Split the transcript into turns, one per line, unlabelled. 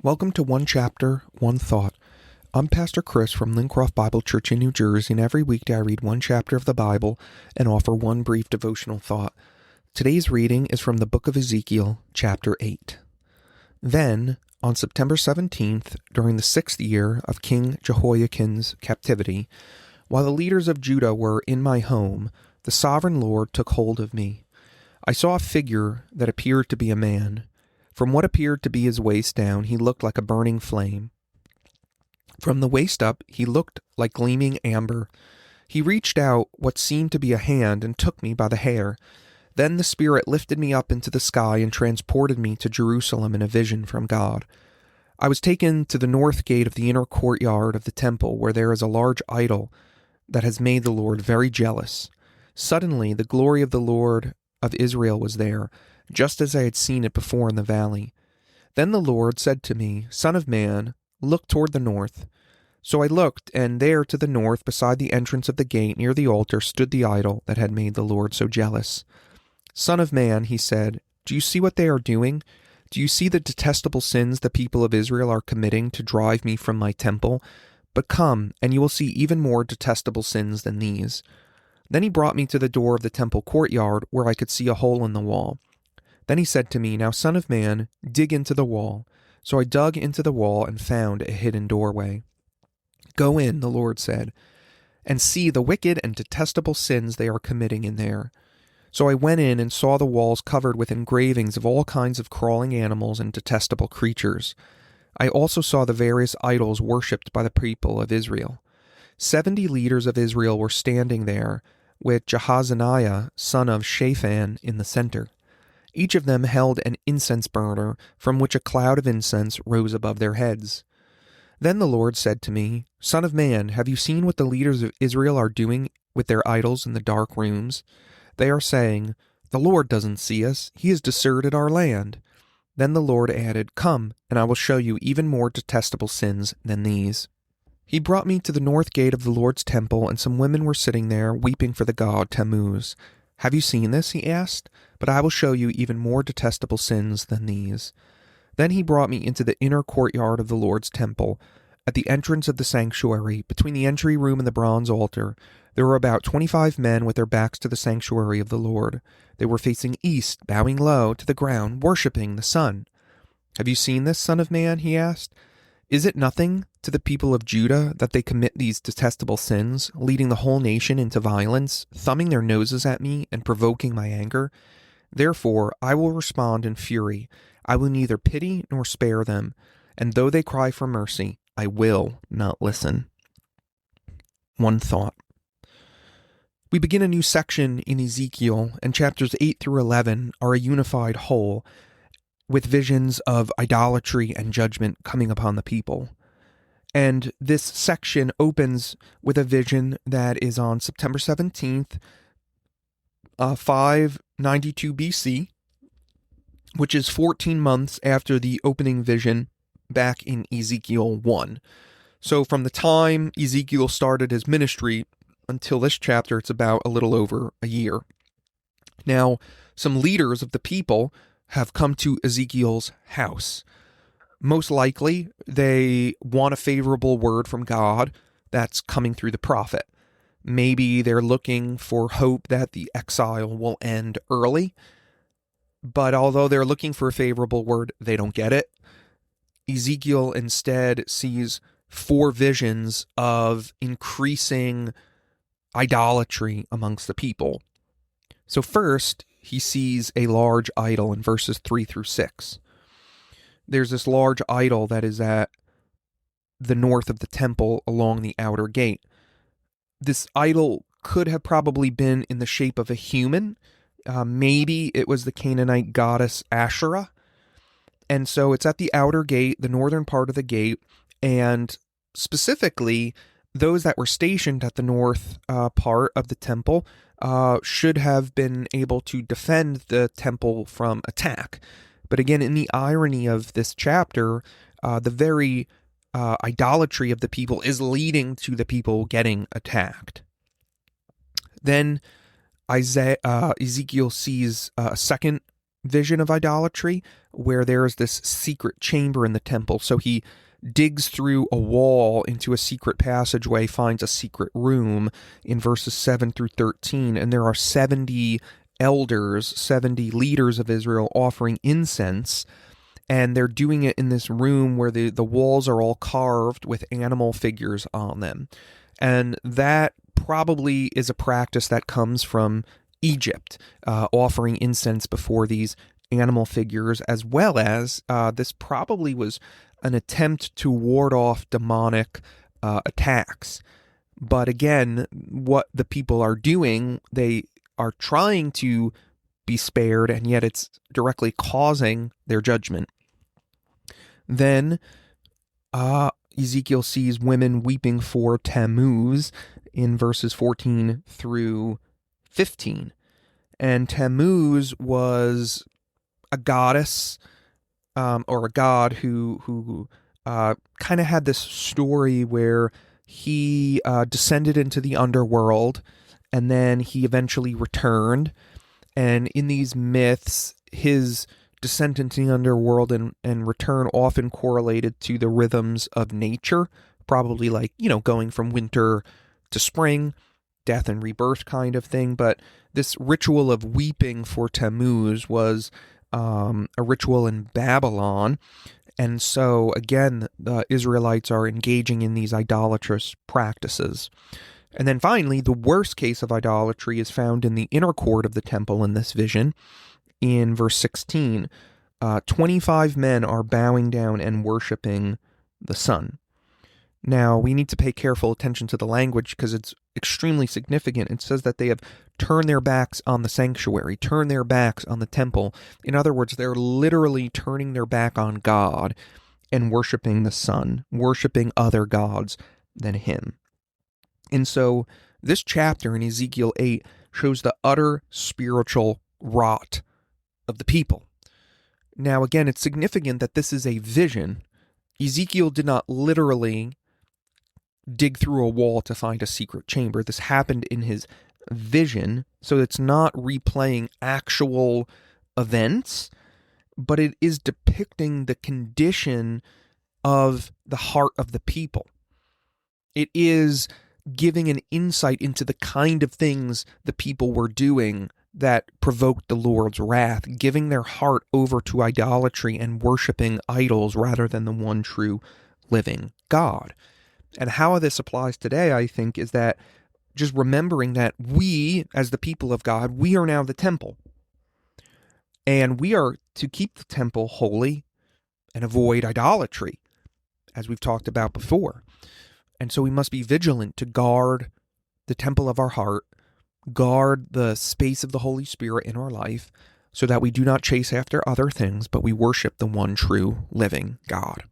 Welcome to One Chapter, One Thought. I'm Pastor Chris from Lincroft Bible Church in New Jersey, and every weekday I read one chapter of the Bible and offer one brief devotional thought. Today's reading is from the book of Ezekiel, chapter 8. Then, on September 17th, during the 6th year of King Jehoiakim's captivity, while the leaders of Judah were in my home, the sovereign Lord took hold of me. I saw a figure that appeared to be a man. From what appeared to be his waist down, he looked like a burning flame. From the waist up, he looked like gleaming amber. He reached out what seemed to be a hand and took me by the hair. Then the Spirit lifted me up into the sky and transported me to Jerusalem in a vision from God. I was taken to the north gate of the inner courtyard of the temple, where there is a large idol that has made the Lord very jealous. Suddenly, the glory of the Lord of Israel was there, just as I had seen it before in the valley. Then the Lord said to me, Son of man, look toward the north. So I looked, and there to the north, beside the entrance of the gate near the altar, stood the idol that had made the Lord so jealous. Son of man, he said, do you see what they are doing? Do you see the detestable sins the people of Israel are committing to drive me from my temple? But come, and you will see even more detestable sins than these. Then he brought me to the door of the temple courtyard, where I could see a hole in the wall. Then he said to me, Now, son of man, dig into the wall. So I dug into the wall and found a hidden doorway. Go in, the Lord said, and see the wicked and detestable sins they are committing in there. So I went in and saw the walls covered with engravings of all kinds of crawling animals and detestable creatures. I also saw the various idols worshipped by the people of Israel. 70 leaders of Israel were standing there, with Jahaziah, son of Shaphan, in the center. Each of them held an incense burner, from which a cloud of incense rose above their heads. Then the Lord said to me, Son of man, have you seen what the leaders of Israel are doing with their idols in the dark rooms? They are saying, The Lord doesn't see us. He has deserted our land. Then the Lord added, Come, and I will show you even more detestable sins than these. He brought me to the north gate of the Lord's temple, and some women were sitting there, weeping for the god Tammuz. Have you seen this? He asked. But I will show you even more detestable sins than these. Then he brought me into the inner courtyard of the Lord's temple. At the entrance of the sanctuary, between the entry room and the bronze altar, there were about 25 men with their backs to the sanctuary of the Lord. They were facing east, bowing low to the ground, worshipping the sun. Have you seen this, son of man? He asked. Is it nothing to the people of Judah that they commit these detestable sins, leading the whole nation into violence, thumbing their noses at me and provoking my anger? Therefore I will respond in fury. I will neither pity nor spare them, and though they cry for mercy, I will not listen. One thought. We begin a new section in Ezekiel, and chapters 8 through 11 are a unified whole, with visions of idolatry and judgment coming upon the people. And this section opens with a vision that is on September 17th, 592 BC, which is 14 months after the opening vision back in Ezekiel 1. So from the time Ezekiel started his ministry until this chapter, it's about a little over a year. Now, some leaders of the people have come to Ezekiel's house. Most likely, they want a favorable word from God that's coming through the prophet. Maybe they're looking for hope that the exile will end early, but although they're looking for a favorable word, they don't get it. Ezekiel instead sees 4 visions of increasing idolatry amongst the people. So first, he sees a large idol in verses 3 through 6. There's this large idol that is at the north of the temple along the outer gate. This idol could have probably been in the shape of a human. Maybe it was the Canaanite goddess Asherah. And so it's at the outer gate, the northern part of the gate, and specifically, those that were stationed at the north part of the temple should have been able to defend the temple from attack. But again, in the irony of this chapter, the very idolatry of the people is leading to the people getting attacked. Then Ezekiel sees a second vision of idolatry, where there is this secret chamber in the temple. So he digs through a wall into a secret passageway, finds a secret room in verses 7 through 13, and there are 70 elders, 70 leaders of Israel offering incense, and they're doing it in this room where the walls are all carved with animal figures on them. And that probably is a practice that comes from Egypt, offering incense before these animal figures, as well as this probably was an attempt to ward off demonic attacks. But again, what the people are doing, they are trying to be spared, and yet it's directly causing their judgment. Then Ezekiel sees women weeping for Tammuz in verses 14 through 15. And Tammuz was a goddess, or a god who kind of had this story where he descended into the underworld, and then he eventually returned. And in these myths, his descent into the underworld and return often correlated to the rhythms of nature, probably like, going from winter to spring, death and rebirth kind of thing. But this ritual of weeping for Tammuz was a ritual in Babylon. And so, again, the Israelites are engaging in these idolatrous practices. And then finally, the worst case of idolatry is found in the inner court of the temple in this vision. In verse 16, 25 men are bowing down and worshiping the sun. Now, we need to pay careful attention to the language because it's extremely significant. It says that they have turned their backs on the sanctuary, turned their backs on the temple. In other words, they're literally turning their back on God and worshiping the sun, worshiping other gods than him. And so this chapter in Ezekiel 8 shows the utter spiritual rot of the people. Now, again, it's significant that this is a vision. Ezekiel did not literally dig through a wall to find a secret chamber. This happened in his vision, so it's not replaying actual events, but it is depicting the condition of the heart of the people. It is giving an insight into the kind of things the people were doing that provoked the Lord's wrath, giving their heart over to idolatry and worshiping idols rather than the one true living God. And how this applies today, I think, is that just remembering that we, as the people of God, we are now the temple. And we are to keep the temple holy and avoid idolatry, as we've talked about before. And so we must be vigilant to guard the temple of our heart, guard the space of the Holy Spirit in our life, so that we do not chase after other things, but we worship the one true living God.